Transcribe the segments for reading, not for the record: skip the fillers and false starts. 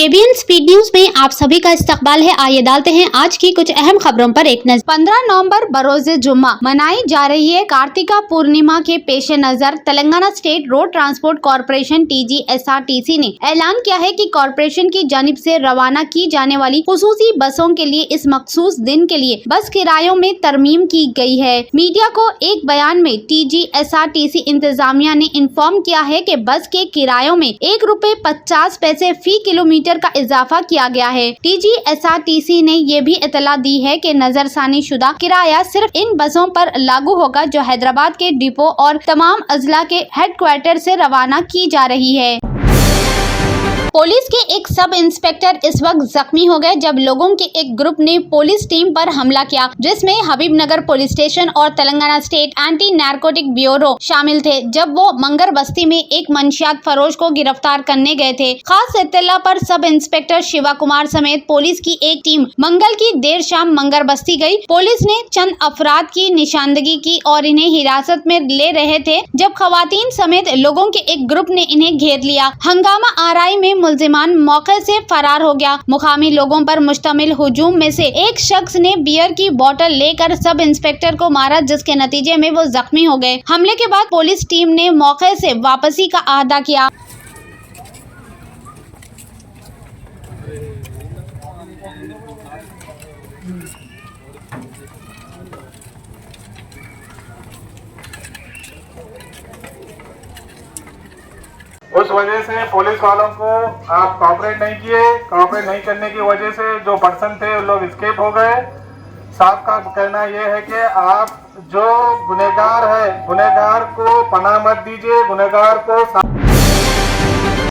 KBN speed news में आप सभी का इस्तकबाल है। आइए डालते हैं आज की कुछ अहम खबरों पर एक नजर। 15 नवंबर बरोज़े जुम्मा मनाई जा रही है। कार्तिका पूर्णिमा के पेश नजर Telangana state road transport corporation TGSRTC ने ऐलान किया है कि कॉरपोरेशन की जानिब से रवाना की जाने वाली खुसूसी बसों के लिए इस मखसूस दिन के लिए बस किरायों में तरमीम की गई है। मीडिया को एक बयान में TGSRTC इंतजामिया ने इन्फॉर्म किया है कि बस के किरायों में ₹1.50 फी किलोमीटर का इजाफा किया गया है। TGSRTC ने ये भी इतला दी है कि नजरसानी शुदा किराया सिर्फ इन बसों पर लागू होगा जो हैदराबाद के डिपो और तमाम अजला के हेडक्वार्टर से रवाना की जा रही है। पुलिस के एक सब इंस्पेक्टर इस वक्त जख्मी हो गए जब लोगों के एक ग्रुप ने पुलिस टीम पर हमला किया, जिसमें हबीबनगर पुलिस स्टेशन और Telangana state anti narcotic bureau शामिल थे जब वो मंगर बस्ती में एक मंशियात फरोश को गिरफ्तार करने गए थे। खास इत्तला पर सब इंस्पेक्टर शिवा कुमार समेत पुलिस की एक टीम मंगल की देर शाम मंगर बस्ती गई। पुलिस ने चंद अफराद की निशानदगी की और इन्हें हिरासत में ले रहे थे जब खवातीन समेत लोगों के एक ग्रुप ने इन्हें घेर लिया। हंगामा आराई में मुलजिमान मौके से फरार हो गया। मुकामी लोगों पर मुश्तमिल हुजूम में से एक शख्स ने बियर की बोतल लेकर सब इंस्पेक्टर को मारा, जिसके नतीजे में वो जख्मी हो गए। हमले के बाद पुलिस टीम ने मौके से वापसी का अहदा किया। उस वजह से पुलिस वालों को आप कॉपरेट नहीं किए। कॉपरेट नहीं करने की वजह से जो पर्सन थे वो लोग एस्केप हो गए। साहब का कहना यह है कि आप जो गुनहगार है, गुनहगार को पनाह मत दीजिए, गुनहगार को।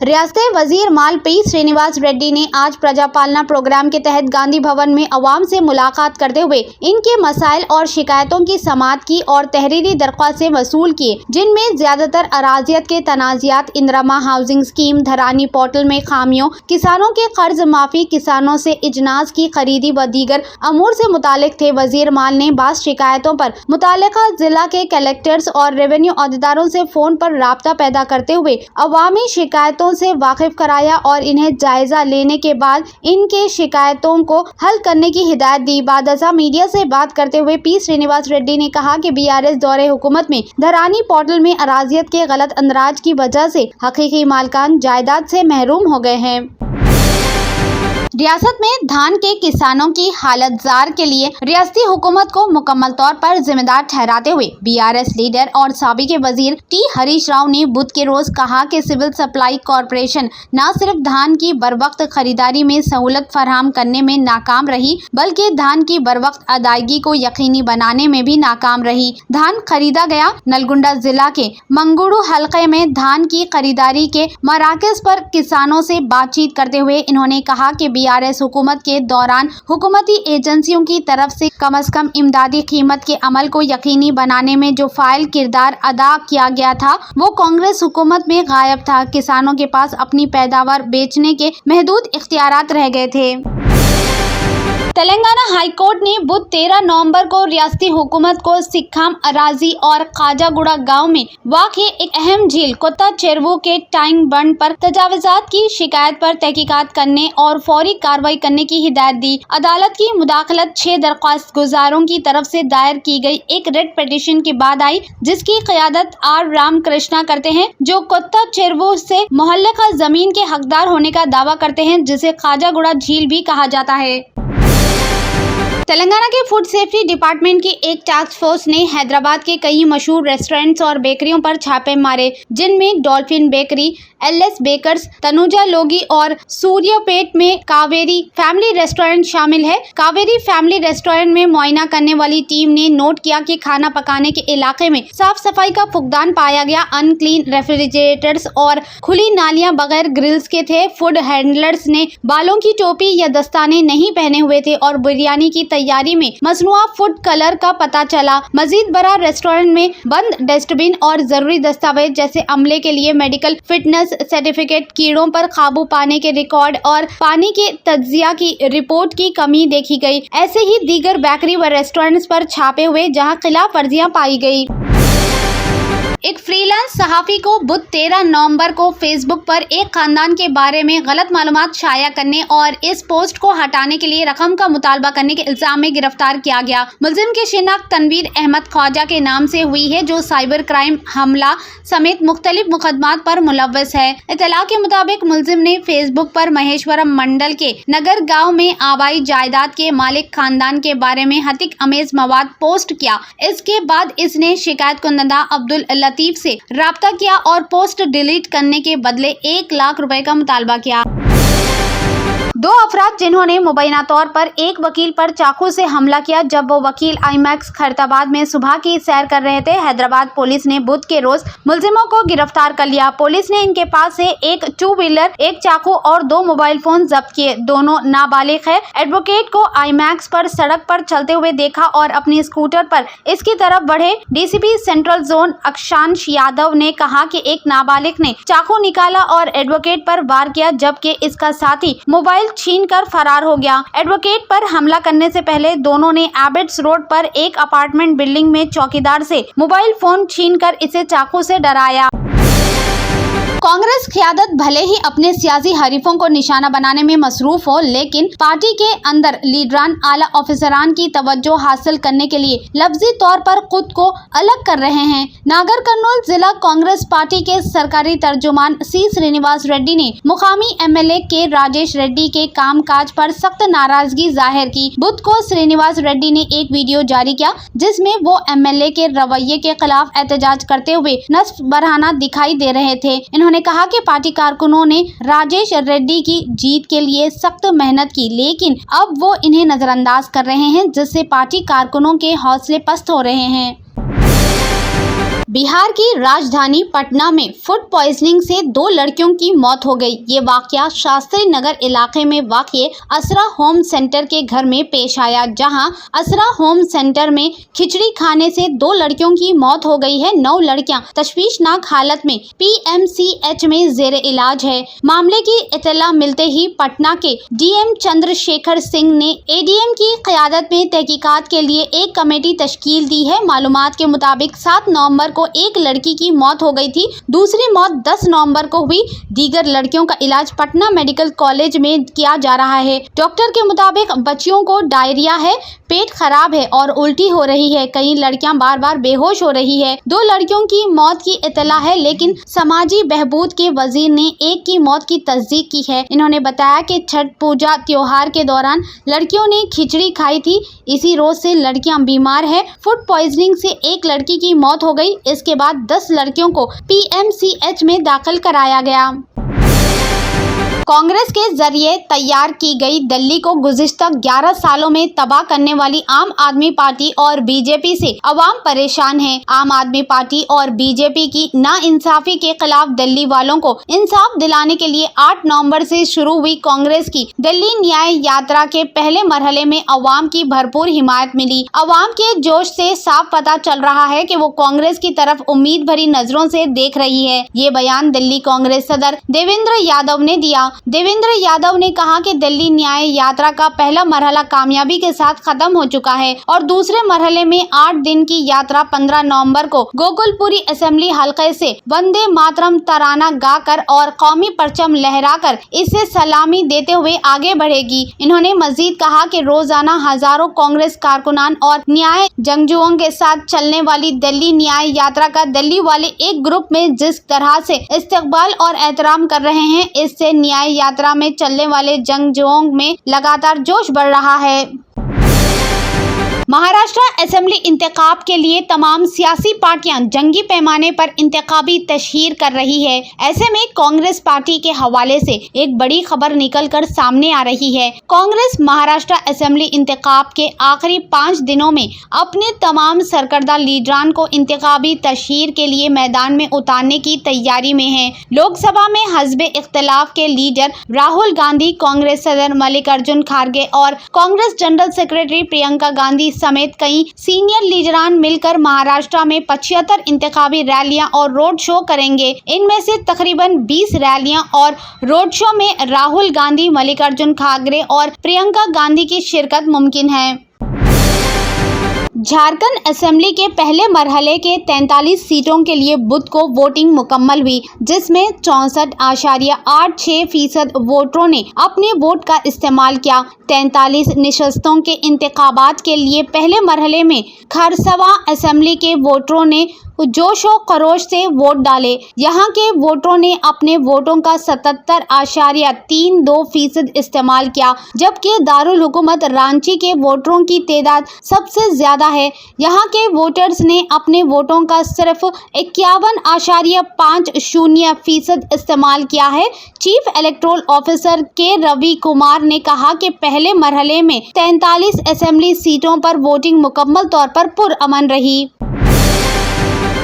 रियासत वजीर माल पी श्रीनिवास रेड्डी ने आज प्रजापालना प्रोग्राम के तहत गांधी भवन में अवाम से मुलाकात करते हुए इनके मसाइल और शिकायतों की समाअत की और तहरीरी दरख्वास्तें वसूल किए, जिनमें ज्यादातर अराजियत के तनाज़ात, इंदिरा हाउसिंग स्कीम, धरानी पोर्टल में खामियों, किसानों के कर्ज माफी, किसानों से इजनास की खरीदी व दीगर अमूर से मुतालिक थे। वजीर माल ने बाज़ शिकायतों पर मुतालिका जिला के कलेक्टर्स और रेवेन्यू अहदेदारों से फोन पर राब्ता पैदा करते हुए अवामी शिकायतों से वाकिफ कराया और इन्हें जायजा लेने के बाद इनके शिकायतों को हल करने की हिदायत दी। बादशाह मीडिया से बात करते हुए पी श्रीनिवास रेड्डी ने कहा कि BRS दौरे हुकूमत में धरानी पोर्टल में अराजियत के गलत अंदराज की वजह से हकीकी मालकान जायदाद से महरूम हो गए हैं। रियासत में धान के किसानों की हालत जार के लिए रियासती हुकूमत को मुकम्मल तौर पर जिम्मेदार ठहराते हुए BRS लीडर और साबिक वजीर T हरीश राव ने बुध के रोज कहा कि सिविल सप्लाई कॉरपोरेशन न सिर्फ धान की बरवक्त खरीदारी में सहूलत फराहम करने में नाकाम रही, बल्कि धान की बरवक्त अदायगी को यकीनी बनाने में भी नाकाम रही। धान खरीदा गया। नलगुंडा जिला के मंगुड़ू हलके में धान की खरीदारी के मराकज पर किसानों से बातचीत करते हुए इन्होंने कहा कि BRS हुकूमत के दौरान हुकूमती एजेंसियों की तरफ से कम इमदादी कीमत के अमल को यकीनी बनाने में जो फाइल किरदार अदा किया गया था वो कांग्रेस हुकूमत में गायब था। किसानों के पास अपनी पैदावार बेचने के महदूद इख्तियारात रह गए थे। तेलंगाना हाई कोर्ट ने बुध 13 नवंबर को रियासती हुकूमत को सिक्खाम अराजी और खाजागुड़ा गांव में वाक़े एक अहम झील कोत्ता चेरुवु के टैंक बंड पर तजावुज़ात की शिकायत पर तहकीकात करने और फौरी कार्रवाई करने की हिदायत दी। अदालत की मुदाखलत 6 दरख्वास्त गुजारों की तरफ से दायर की गई एक रेड पिटीशन के बाद आई, जिसकी क़यादत R रामकृष्णा करते हैं, जो कोत्ता चेरुवु से मुहल्लका जमीन के हकदार होने का दावा करते हैं, जिसे खाजागुड़ा झील भी कहा जाता है। तेलंगाना के फूड सेफ्टी डिपार्टमेंट की एक टास्क फोर्स ने हैदराबाद के कई मशहूर रेस्टोरेंट्स और बेकरियों पर छापे मारे, जिनमें dolphin bakery, LS bakers, Tanuja लोगी और सूर्यपेट में कावेरी फैमिली रेस्टोरेंट शामिल है। कावेरी फैमिली रेस्टोरेंट में मुआयना करने वाली टीम ने नोट किया कि खाना पकाने के इलाके में साफ सफाई का फुकदान पाया गया। अनक्लीन रेफ्रिजरेटर्स और खुली नालियां बगैर ग्रिल्स के थे। फूड हैंडलर्स ने बालों की टोपी या दस्ताने नहीं पहने हुए थे और बिरयानी की तैयारी में मसनूआ फूड कलर का पता चला। मजीद बड़ा रेस्टोरेंट में बंद डस्टबिन और जरूरी दस्तावेज जैसे अमले के लिए मेडिकल फिटनेस सर्टिफिकेट, कीड़ों पर काबू पाने के रिकॉर्ड और पानी के तज्जिया की रिपोर्ट की कमी देखी गई। ऐसे ही दीगर बेकरी व रेस्टोरेंट्स पर छापे हुए जहां खिलाफ वर्जियां पाई गई। एक फ्रीलांस सहाफ़ी को बुध 13 नवंबर को फेसबुक पर एक खानदान के बारे में गलत मालूमात शाया करने और इस पोस्ट को हटाने के लिए रकम का मुतालबा करने के इल्जाम में गिरफ्तार किया गया। मुलजिम की शिनाख्त तनवीर अहमद ख्वाजा के नाम से हुई है, जो साइबर क्राइम हमला समेत मुख्तलिफ मुकदमात पर मुलव्वस है। इत्तला के मुताबिक मुलजिम ने फेसबुक पर महेश्वरम मंडल के नगर गाँव में आबाई जायदाद के मालिक खानदान के बारे में हतिक अमेज मवाद पोस्ट किया। इसके बाद इसने शिकायत कुंदंदा अब्दुल लतीफ से राब्ता किया और पोस्ट डिलीट करने के बदले 1 लाख रुपए का मुतालबा किया। 2 अफराद जिन्होंने मुबैना तौर पर एक वकील पर चाकू से हमला किया जब वो वकील आईमैक्स खैरताबाद में सुबह की सैर कर रहे थे। हैदराबाद पुलिस ने बुध के रोज मुलजिमों को गिरफ्तार कर लिया। पुलिस ने इनके पास से एक 2 व्हीलर, एक चाकू और 2 मोबाइल फोन जब्त किए। दोनों नाबालिग है। एडवोकेट को आईमैक्स पर सड़क पर चलते हुए देखा और अपनी स्कूटर पर इसकी तरफ बढ़े। डीसीपी सेंट्रल जोन अक्षांश यादव ने कहा कि एक नाबालिग ने चाकू निकाला और एडवोकेट पर वार किया, जबकि इसका साथी मोबाइल छीनकर फरार हो गया। एडवोकेट पर हमला करने से पहले दोनों ने एबट्स रोड पर एक अपार्टमेंट बिल्डिंग में चौकीदार से मोबाइल फोन छीनकर इसे चाकू से डराया। कांग्रेस क़यादत भले ही अपने सियासी हरीफों को निशाना बनाने में मसरूफ हो, लेकिन पार्टी के अंदर लीडरान आला ऑफिसरान की तवज्जो हासिल करने के लिए लफ्जी तौर पर खुद को अलग कर रहे हैं। नागर कर्नूल जिला कांग्रेस पार्टी के सरकारी तर्जुमान सी श्रीनिवास रेड्डी ने मुकामी एमएलए के राजेश रेड्डी के कामकाज पर सख्त नाराजगी जाहिर की। बुध को श्रीनिवास रेड्डी ने एक वीडियो जारी किया, जिसमें वो एमएलए के रवैये के खिलाफ एहतजाज करते हुए नस्ब बरहाना दिखाई दे रहे थे। उन्होंने कहा कि पार्टी कारकुनों ने राजेश रेड्डी की जीत के लिए सख्त मेहनत की, लेकिन अब वो इन्हें नजरअंदाज कर रहे हैं, जिससे पार्टी कारकुनों के हौसले पस्त हो रहे हैं। बिहार की राजधानी पटना में फूड पॉइजनिंग से 2 लड़कियों की मौत हो गई। ये वाकया शास्त्री नगर इलाके में वाक़े असरा होम सेंटर के घर में पेश आया, जहां असरा होम सेंटर में खिचड़ी खाने से 2 लड़कियों की मौत हो गई है। 9 लड़कियां तशवीशनाक हालत में PMCH में जेर इलाज है। मामले की इत्तला मिलते ही पटना के DM चंद्रशेखर सिंह ने ADM की क़यादत में तहकीकात के लिए एक कमेटी तश्कील दी है। मालूमात के मुताबिक 7 नवंबर को एक लड़की की मौत हो गई थी। दूसरी मौत 10 नवंबर को हुई। दीगर लड़कियों का इलाज पटना मेडिकल कॉलेज में किया जा रहा है। डॉक्टर के मुताबिक बच्चियों को डायरिया है, पेट खराब है और उल्टी हो रही है। कई लड़कियां बार बार बेहोश हो रही है। 2 लड़कियों की मौत की इत्तला है, लेकिन समाजी बहबूद के वजीर ने एक की मौत की तस्दीक की है। इन्होंने बताया कि छठ पूजा त्योहार के दौरान लड़कियों ने खिचड़ी खाई थी। इसी रोज से लड़कियां बीमार है। फूड पॉइजनिंग से एक लड़की की मौत हो गई। इसके बाद 10 लड़कियों को PMCH में दाखिल कराया गया। कांग्रेस के जरिए तैयार की गई दिल्ली को गुज़िश्ता 11 सालों में तबाह करने वाली आम आदमी पार्टी और बीजेपी से अवाम परेशान है। आम आदमी पार्टी और बीजेपी की नाइंसाफी के खिलाफ दिल्ली वालों को इंसाफ दिलाने के लिए 8 नवंबर से शुरू हुई कांग्रेस की दिल्ली न्याय यात्रा के पहले मरहले में अवाम की भरपूर हिमायत मिली। अवाम के जोश से साफ पता चल रहा है कि वो कांग्रेस की तरफ उम्मीद भरी नजरों से देख रही है। ये बयान दिल्ली कांग्रेस सदर देवेंद्र यादव ने दिया। देवेंद्र यादव ने कहा कि दिल्ली न्याय यात्रा का पहला मरहला कामयाबी के साथ खत्म हो चुका है और दूसरे मरहले में 8 दिन की यात्रा 15 नवंबर को गोकुलपुरी असेंबली हलके से वंदे मातरम तराना गाकर और कौमी परचम लहराकर इसे सलामी देते हुए आगे बढ़ेगी। इन्होंने मजीद कहा कि रोजाना हजारों कांग्रेस कारकुनान और न्याय जंगजुओं के साथ चलने वाली दिल्ली न्याय यात्रा का दिल्ली वाले एक ग्रुप में जिस तरह से इस्तकबाल और एहतराम कर रहे हैं, इससे न्याय यात्रा में चलने वाले जंगजुओं में लगातार जोश बढ़ रहा है। महाराष्ट्र असेंबली इंतखाब के लिए तमाम सियासी पार्टियां जंगी पैमाने पर इंतखाबी तशहीर कर रही है। ऐसे में कांग्रेस पार्टी के हवाले से एक बड़ी खबर निकलकर सामने आ रही है। कांग्रेस महाराष्ट्र असेंबली इंतखाब के आखिरी 5 दिनों में अपने तमाम सरकर्दा लीडरान को इंतखाबी तशहीर के लिए मैदान में उतारने की तैयारी में है। लोकसभा में हज़्ब इख्तिलाफ के लीडर राहुल गांधी, कांग्रेस सदर मल्लिकार्जुन खड़गे और कांग्रेस जनरल सेक्रेटरी प्रियंका गांधी समेत कई सीनियर लीडरान मिलकर महाराष्ट्र में 75 इंतखाबी रैलियां और रोड शो करेंगे। इनमें से तकरीबन 20 रैलियां और रोड शो में राहुल गांधी, मल्लिकार्जुन खड़गे और प्रियंका गांधी की शिरकत मुमकिन है। झारखंड असेंबली के पहले मरहले के 43 सीटों के लिए बुध को वोटिंग मुकम्मल हुई, जिसमें 64.86% वोटरों ने अपने वोट का इस्तेमाल किया। 43 निशस्तों के इंतखाबात के लिए पहले मरहले में खरसवा असेंबली के वोटरों ने जोशो खरोश से वोट डाले। यहाँ के वोटरों ने अपने वोटों का 77.32% इस्तेमाल किया, जबकि दारुल हुकूमत रांची के वोटरों की तादाद सबसे ज्यादा है। यहाँ के वोटर्स ने अपने वोटों का सिर्फ 51.50% इस्तेमाल किया है। चीफ इलेक्टोरल ऑफिसर के रवि कुमार ने कहा कि पहले मरहले में 43 असेंबली सीटों पर वोटिंग मुकम्मल तौर पर पुरअमन रही।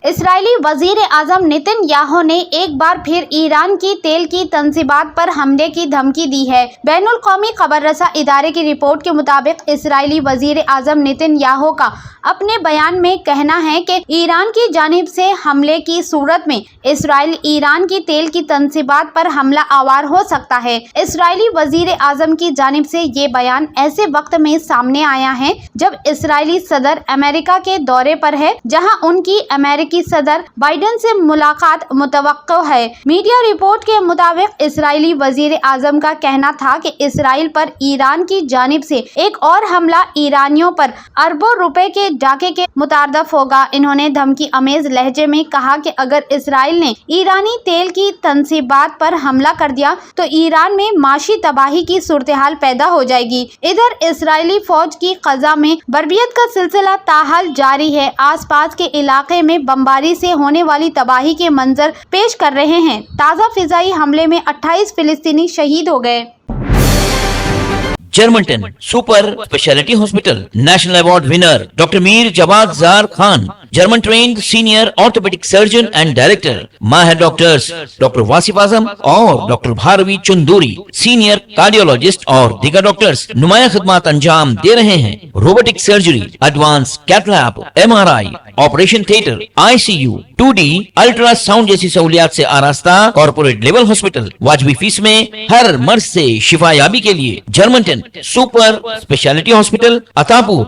इस्राएली वजीर आजम नेतन्याहू ने एक बार फिर ईरान की तेल की तंसीबात पर हमले की धमकी दी है। बैनुल कौमी खबररसा इदारे की रिपोर्ट के मुताबिक इस्राएली वजीर आजम नेतन्याहू का अपने बयान में कहना है कि ईरान की जानिब से हमले की सूरत में इस्राएल ईरान की तेल की तंसीबात पर हमला आवर हो सकता है। इस्राएली वजीर आजम की जानिब से ये बयान ऐसे वक्त में सामने आया है जब इस्राएली सदर अमेरिका के दौरे पर है, जहां उनकी अमेरिकी सदर बाइडेन से मुलाकात मुतवक्को है। मीडिया रिपोर्ट के मुताबिक इस्राएली वजीर आजम का कहना था कि इस्राएल पर ईरान की जानिब से एक और हमला ईरानियों पर अरबों रुपए के डाके के मुतारदफ होगा। इन्होंने धमकी अमेज लहजे में कहा कि अगर इस्राएल ने ईरानी तेल की तंसीबात पर हमला कर दिया तो ईरान में माशी तबाही की सूरत-ए-हाल पैदा हो जाएगी। इधर इस्राएली फौज की क़ज़ा में बर्बियत का सिलसिला ताहाल जारी है। आसपास के इलाके में बमबारी से होने वाली तबाही के मंजर पेश कर रहे हैं। ताज़ा फिजाई हमले में 28 फिलिस्तीनी शहीद हो गए। जर्मनटन super speciality hospital national award winner doctor Mir Jawad Jar Khan, German trained senior orthopaedic surgeon and director, माहिर डॉक्टर्स डॉक्टर वासिफ आजम और doctor Bharvi Chanduri, senior cardiologist और दीगर डॉक्टर्स नुमाया खिदमत अंजाम दे रहे हैं। Robotic surgery, advance cath lab, MRI, operation theatre, ICU, 2D ultrasound जैसी सहूलियात से आरास्ता कॉर्पोरेट लेवल हॉस्पिटल। वाजबी फीस में हर मर्ज से शिफायाबी के लिए Germanton super speciality hospital, Attapur.